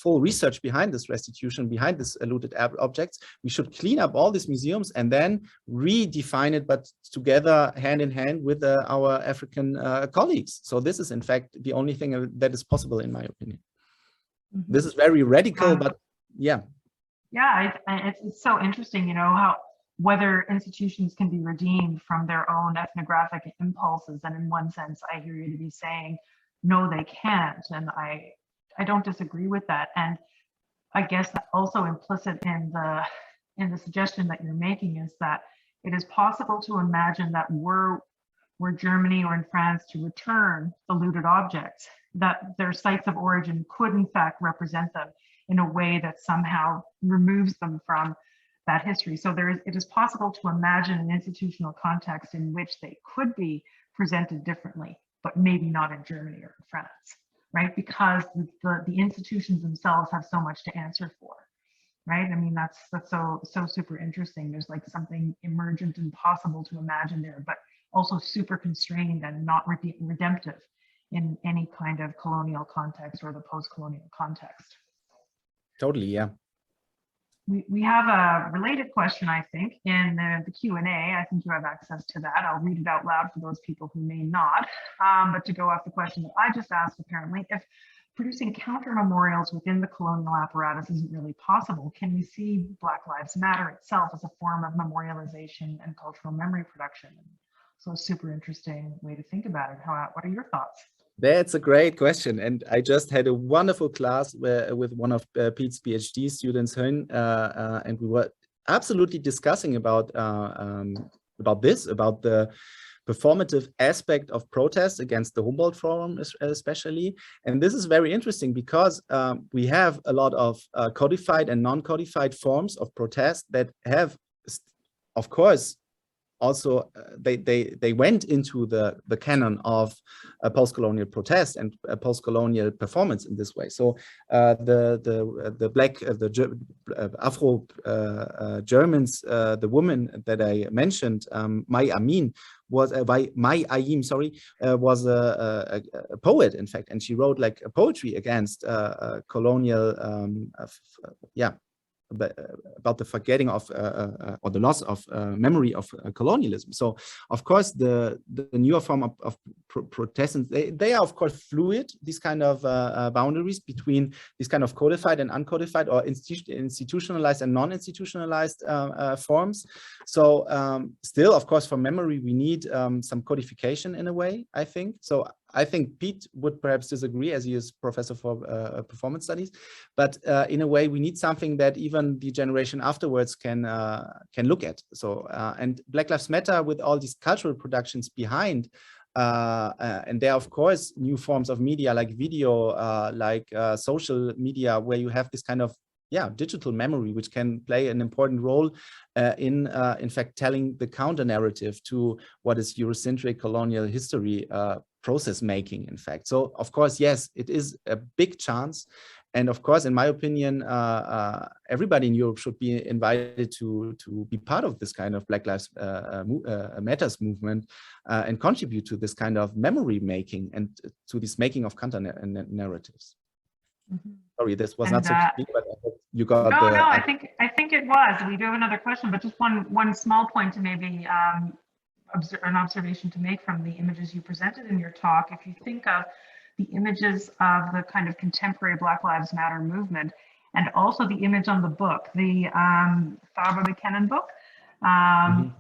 B: full research behind this restitution, behind this looted objects. We should clean up all these museums and then redefine it, but together, hand in hand with our African colleagues. So this is in fact the only thing that is possible, in my opinion. Mm-hmm. This is very radical, but yeah.
A: Yeah, it's so interesting, you know, how whether institutions can be redeemed from their own ethnographic impulses. And in one sense, I hear you to be saying, no, they can't. And I don't disagree with that. And I guess also implicit in the suggestion that you're making is that it is possible to imagine that were Germany or in France to return the looted objects, that their sites of origin could in fact represent them in a way that somehow removes them from that history. So it is possible to imagine an institutional context in which they could be presented differently, but maybe not in Germany or in France, right? Because the institutions themselves have so much to answer for, right? I mean, that's so super interesting. There's like something emergent and possible to imagine there, but also super constrained and not redemptive in any kind of colonial context or the post-colonial context.
B: Totally, yeah.
A: We have a related question, I think, in the Q&A. I think you have access to that. I'll read it out loud for those people who may not. But to go off the question that I just asked, apparently, if producing counter memorials within the colonial apparatus isn't really possible, can we see Black Lives Matter itself as a form of memorialization and cultural memory production? So a super interesting way to think about it. What are your thoughts?
B: That's a great question. And I just had a wonderful class with one of Pete's PhD students, and we were absolutely discussing about the performative aspect of protest against the Humboldt Forum, especially. And this is very interesting because we have a lot of codified and non-codified forms of protest that have, of course, also they went into the canon of a post-colonial protest and a post-colonial performance in this way. So the Afro Germans, the woman that I mentioned, Mai Ayim, was a poet, in fact, and she wrote like a poetry against colonial, about the forgetting of or the loss of memory of colonialism. So of course the newer form of protestants, they are of course fluid, these kind of boundaries between these kind of codified and uncodified, or institutionalized and non-institutionalized forms. So still, of course, for memory we need some codification in a way, I think. So I think Pete would perhaps disagree, as he is professor for performance studies, but in a way we need something that even the generation afterwards can look at. So and Black Lives Matter, with all these cultural productions behind, and there are of course new forms of media like video, like social media, where you have this kind of digital memory, which can play an important role in fact telling the counter narrative to what is Eurocentric colonial history process making, in fact. So of course, yes, it is a big chance. And of course, in my opinion, everybody in Europe should be invited to be part of this kind of Black Lives Matters movement and contribute to this kind of memory making and to this making of counter narratives. Mm-hmm. Sorry, this was not so clear, but I hope you got
A: No, I think it was. We do have another question, but just one small point to maybe an observation to make from the images you presented in your talk. If you think of the images of the kind of contemporary Black Lives Matter movement, and also the image on the book, the Faber McKinnon book,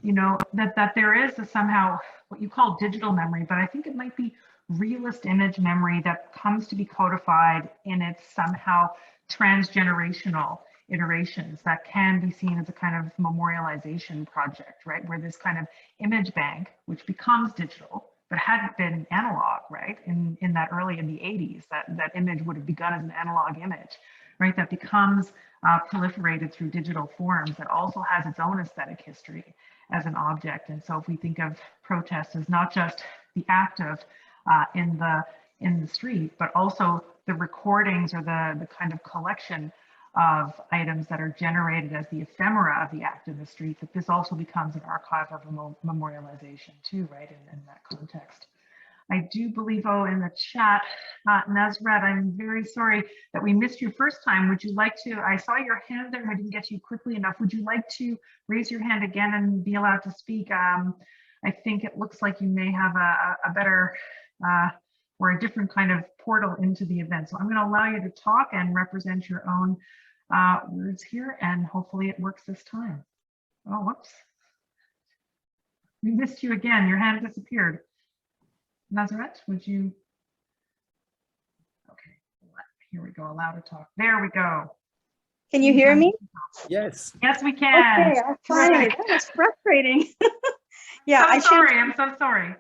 A: you know, that there is a somehow what you call digital memory, but I think it might be realist image memory that comes to be codified in its somehow transgenerational iterations that can be seen as a kind of memorialization project, right? Where this kind of image bank, which becomes digital, but hadn't been analog, right? In the 80s, that image would have begun as an analog image, right? That becomes proliferated through digital forms, that also has its own aesthetic history as an object. And so if we think of protest as not just the act of in the street, but also the recordings or the kind of collection of items that are generated as the ephemera of the act in the street, that this also becomes an archive of memorialization too, right, in that context. I do believe, in the chat, Nazrat, I'm very sorry that we missed you first time. Would you like to, I saw your hand there, I didn't get to you quickly enough. Would you like to raise your hand again and be allowed to speak? I think it looks like you may have a better, or a different kind of portal into the event. So I'm going to allow you to talk and represent your own words here, and hopefully it works this time. Oh, whoops. We missed you again. Your hand disappeared. Nazareth, would you? Okay, here we go. Allow to talk. There we go.
E: Can you hear me?
B: Yes.
A: Yes, we can.
E: Okay, finally. That was frustrating. Yeah,
A: I'm so sorry.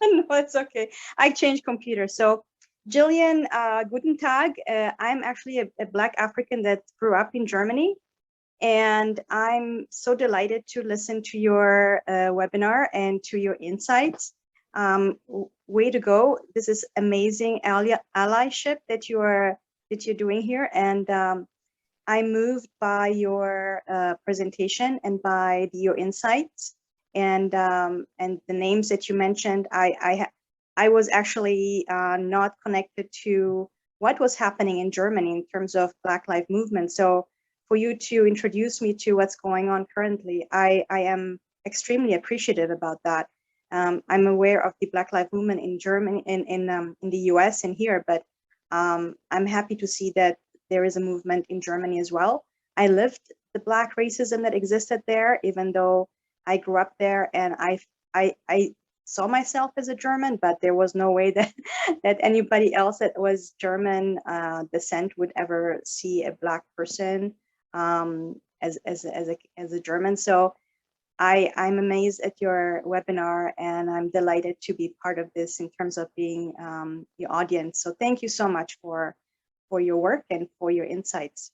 A: No, it's okay.
E: I changed computer. So Julien, guten Tag. I'm actually a Black African that grew up in Germany. And I'm so delighted to listen to your webinar and to your insights. Way to go. This is amazing allyship that you're doing here. And I'm moved by your presentation and by your insights and the names that you mentioned. I was actually not connected to what was happening in Germany in terms of Black Lives Movement. So for you to introduce me to what's going on currently, I am extremely appreciative about that. I'm aware of the Black Lives Movement in Germany, in the US and here, but I'm happy to see that there is a movement in Germany as well. I lived the Black racism that existed there, even though I grew up there, and I saw myself as a German, but there was no way that that anybody else that was German descent would ever see a Black person as a German. So I'm amazed at your webinar, and I'm delighted to be part of this in terms of being the audience. So thank you so much for your work and for your insights.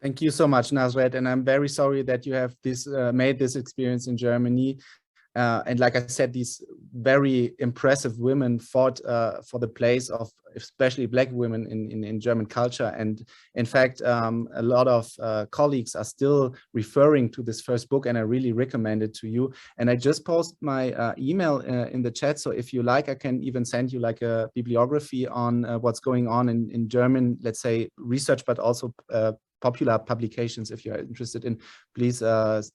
B: Thank you so much, Nazret, and I'm very sorry that you have this made this experience in Germany. And like I said, these very impressive women fought for the place of especially Black women in German culture. And in fact, a lot of colleagues are still referring to this first book, and I really recommend it to you. And I just posted my email in the chat. So if you like, I can even send you like a bibliography on what's going on in German, let's say research, but also popular publications. If you're interested in, please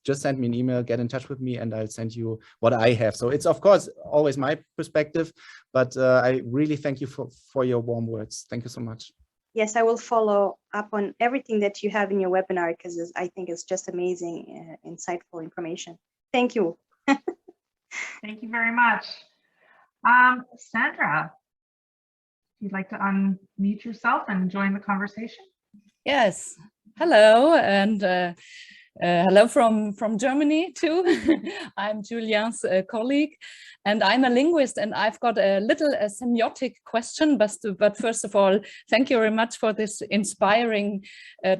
B: just send me an email, get in touch with me, and I'll send you what I have. So it's of course always my perspective, but I really thank you for your warm words. Thank you so much.
E: Yes, I will follow up on everything that you have in your webinar, because I think it's just amazing, insightful information. Thank you.
A: Thank you very much. Sandra, if you'd like to unmute yourself and join the conversation.
F: Yes, hello, and hello from Germany too. I'm Julien's colleague, and I'm a linguist, and I've got a little semiotic question, but first of all, thank you very much for this inspiring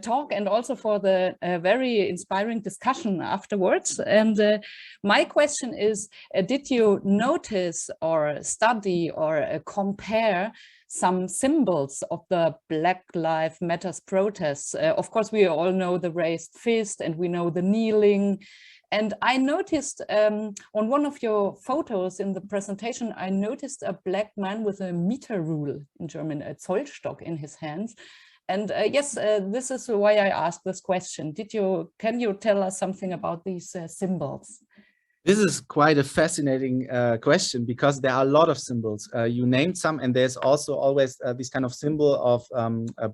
F: talk, and also for the very inspiring discussion afterwards. And my question is, did you notice or study or compare some symbols of the Black Lives Matter protests? Of course, we all know the raised fist, and we know the kneeling. And I noticed on one of your photos in the presentation, I noticed a Black man with a meter rule, in German, a Zollstock, in his hands. And yes, this is why I asked this question. Can you tell us something about these symbols?
B: This is quite a fascinating question, because there are a lot of symbols. You named some, and there's also always this kind of symbol of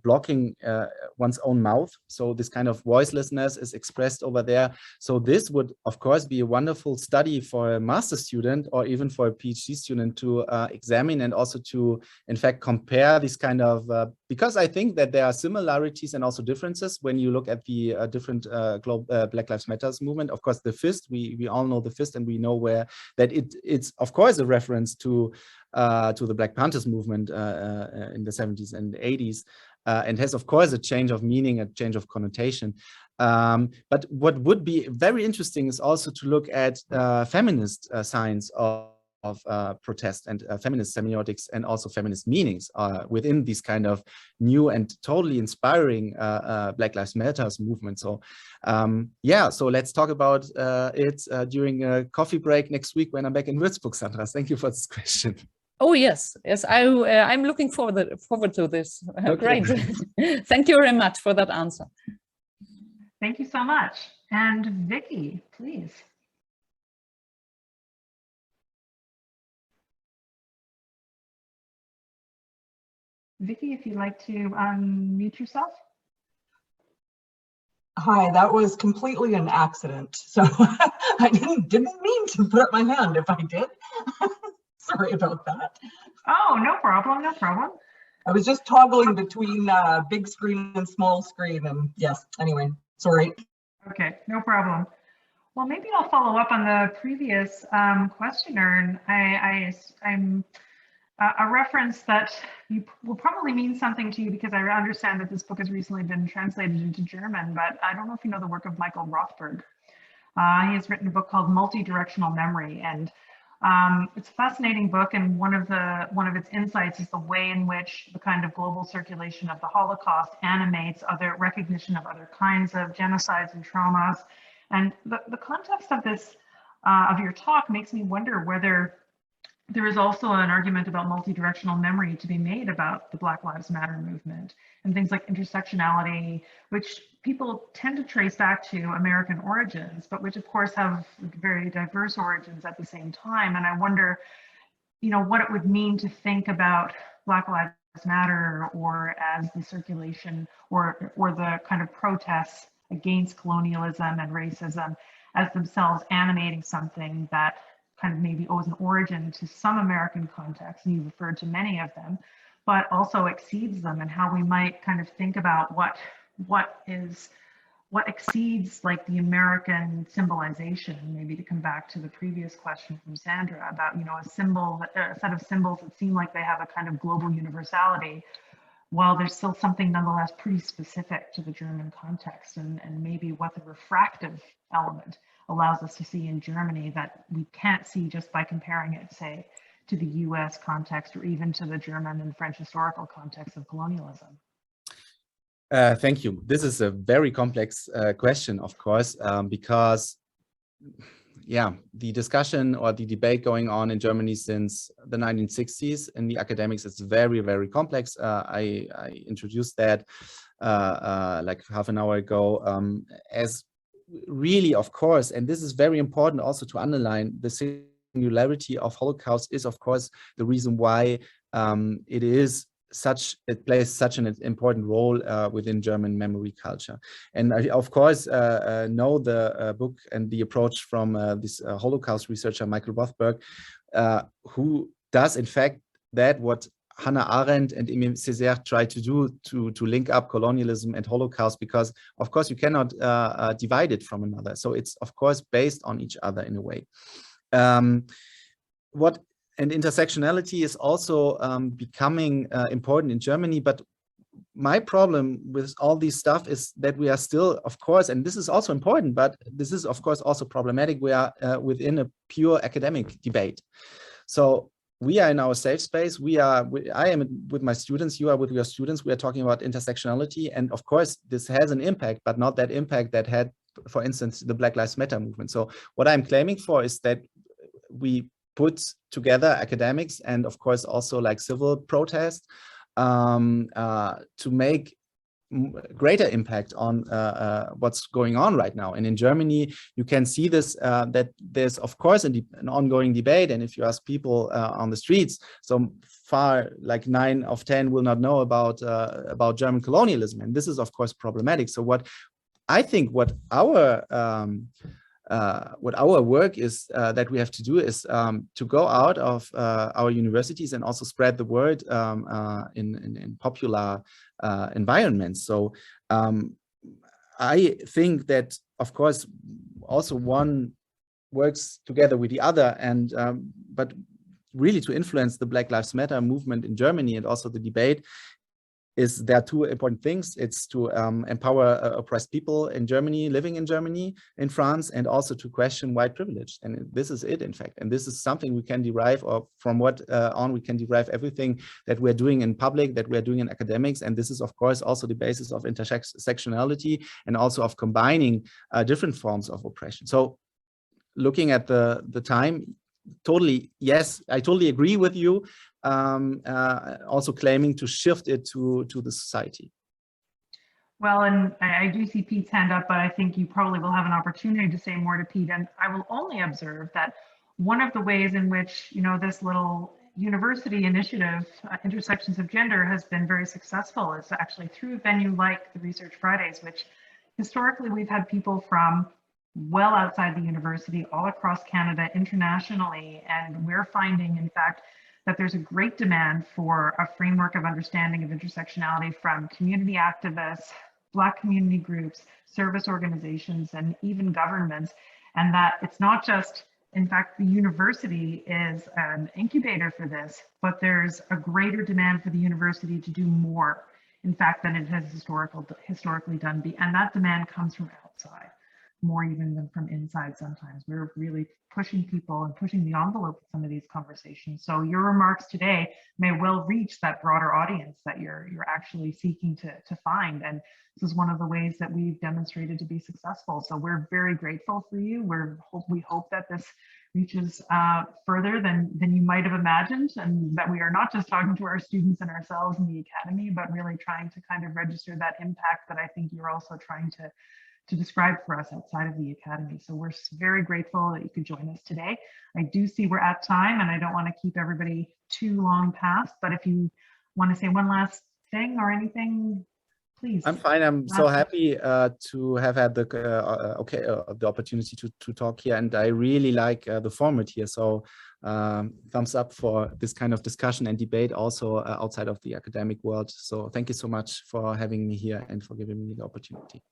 B: blocking one's own mouth. So this kind of voicelessness is expressed over there. So this would, of course, be a wonderful study for a master's student or even for a PhD student to examine, and also to, in fact, compare this kind of, because I think that there are similarities and also differences when you look at the different Black Lives Matter movement. Of course, the fist, we all know the fist, and we know where that it's of course a reference to the Black Panthers movement in the 70s and 80s, and has of course a change of meaning, a change of connotation. But what would be very interesting is also to look at feminist signs of protest and feminist semiotics, and also feminist meanings within these kind of new and totally inspiring Black Lives Matter movement. So yeah, so let's talk about it during a coffee break next week when I'm back in Würzburg, Sandra. Thank you for this question.
F: Oh yes, I'm looking forward to this. Okay. Great. Thank you very much for that answer.
A: Thank you so much. And Vicky, please. Vicky, if you'd like to unmute yourself.
G: Hi, that was completely an accident. So I didn't mean to put up my hand. If I did, sorry about that.
A: Oh, no problem, no problem.
G: I was just toggling between big screen and small screen, and yes, anyway, sorry.
A: Okay, no problem. Well, maybe I'll follow up on the previous questioner, and I'm a reference that will probably mean something to you because I understand that this book has recently been translated into German, but I don't know if you know the work of Michael Rothberg. He has written a book called Multidirectional Memory, and it's a fascinating book, and one of its insights is the way in which the kind of global circulation of the Holocaust animates other recognition of other kinds of genocides and traumas. And the context of this, of your talk, makes me wonder whether there is also an argument about multidirectional memory to be made about the Black Lives Matter movement and things like intersectionality, which people tend to trace back to American origins, but which of course have very diverse origins at the same time. And I wonder, you know, what it would mean to think about Black Lives Matter or as the circulation or the kind of protests against colonialism and racism as themselves animating something that kind of maybe owes an origin to some American context, and you referred to many of them, but also exceeds them, and how we might kind of think about what exceeds like the American symbolization. Maybe to come back to the previous question from Sandra about, you know, a set of symbols that seem like they have a kind of global universality, while there's still something nonetheless pretty specific to the German context, and maybe what the refractive element allows us to see in Germany that we can't see just by comparing it, say, to the US context or even to the German and French historical context of colonialism.
B: Thank you. This is a very complex question, of course, because, yeah, the discussion or the debate going on in Germany since the 1960s in the academics is very, very complex. I introduced that like half an hour ago as really, of course, and this is very important also to underline, the singularity of Holocaust is, of course, the reason why it plays such an important role within German memory culture. And I, of course, know the book and the approach from this Holocaust researcher, Michael Rothberg, who does, in fact, what Hannah Arendt and Aimé Césaire tried to do to link up colonialism and Holocaust, because, of course, you cannot divide it from another. So it's, of course, based on each other in a way. And intersectionality is also becoming important in Germany, but my problem with all this stuff is that we are still, of course, and this is also important, but this is, of course, also problematic. We are within a pure academic debate. So we are in our safe space. I am with my students, you are with your students. We are talking about intersectionality. And of course, this has an impact, but not that impact that had, for instance, the Black Lives Matter movement. So what I'm claiming for is that we put together academics and, of course, also like civil protest to make greater impact on what's going on right now. And in Germany, you can see this, that there's, of course, an ongoing debate. And if you ask people on the streets, so far, like 9 of 10 will not know about German colonialism. And this is, of course, problematic. So what I think what our work is that we have to do is to go out of our universities and also spread the word in popular environments. So I think that, of course, also one works together with the other, and but really to influence the Black Lives Matter movement in Germany and also the debate is there are two important things. It's to empower oppressed people in Germany, living in Germany, in France, and also to question white privilege. And this is it, in fact. And this is something we can derive, or from what on we can derive everything that we're doing in public, that we're doing in academics. And this is, of course, also the basis of intersectionality and also of combining different forms of oppression. So looking at the time, totally, yes, I totally agree with you. Also claiming to shift it to the society.
A: Well, and I do see Pete's hand up, but I think you probably will have an opportunity to say more to Pete. And I will only observe that one of the ways in which, you know, this little university initiative, Intersections of Gender, has been very successful is actually through a venue like the Research Fridays, which historically we've had people from well outside the university, all across Canada, internationally, and we're finding, in fact, that there's a great demand for a framework of understanding of intersectionality from community activists, Black community groups, service organizations, and even governments, and that it's not just in fact, the university is an incubator for this, but there's a greater demand for the university to do more, in fact, than it has historically done. And that demand comes from outside, more even than from inside sometimes. We're really pushing people and pushing the envelope with some of these conversations. So your remarks today may well reach that broader audience that you're actually seeking to find. And this is one of the ways that we've demonstrated to be successful. So we're very grateful for you. We hope that this reaches further than you might have imagined, and that we are not just talking to our students and ourselves in the academy, but really trying to kind of register that impact that I think you're also trying to describe for us outside of the academy. So we're very grateful that you could join us today. I do see we're at time, and I don't want to keep everybody too long past, but if you want to say one last thing or anything, please.
B: I'm fine. I'm so happy to have had the opportunity to talk here, and I really like the format here. So thumbs up for this kind of discussion and debate also outside of the academic world. So thank you so much for having me here and for giving me the opportunity.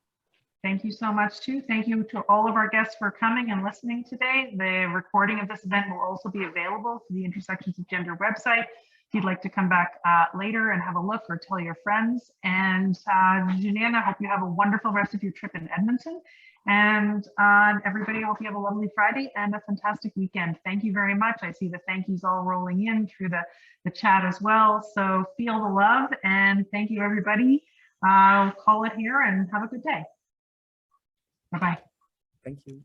A: Thank you so much too. Thank you to all of our guests for coming and listening today. The recording of this event will also be available to the Intersections of Gender website if you'd like to come back later and have a look or tell your friends. And Julien, I hope you have a wonderful rest of your trip in Edmonton. And everybody, I hope you have a lovely Friday and a fantastic weekend. Thank you very much. I see the thank yous all rolling in through the chat as well. So feel the love, and thank you, everybody. I'll call it here and have a good day. Bye-bye.
B: Thank you.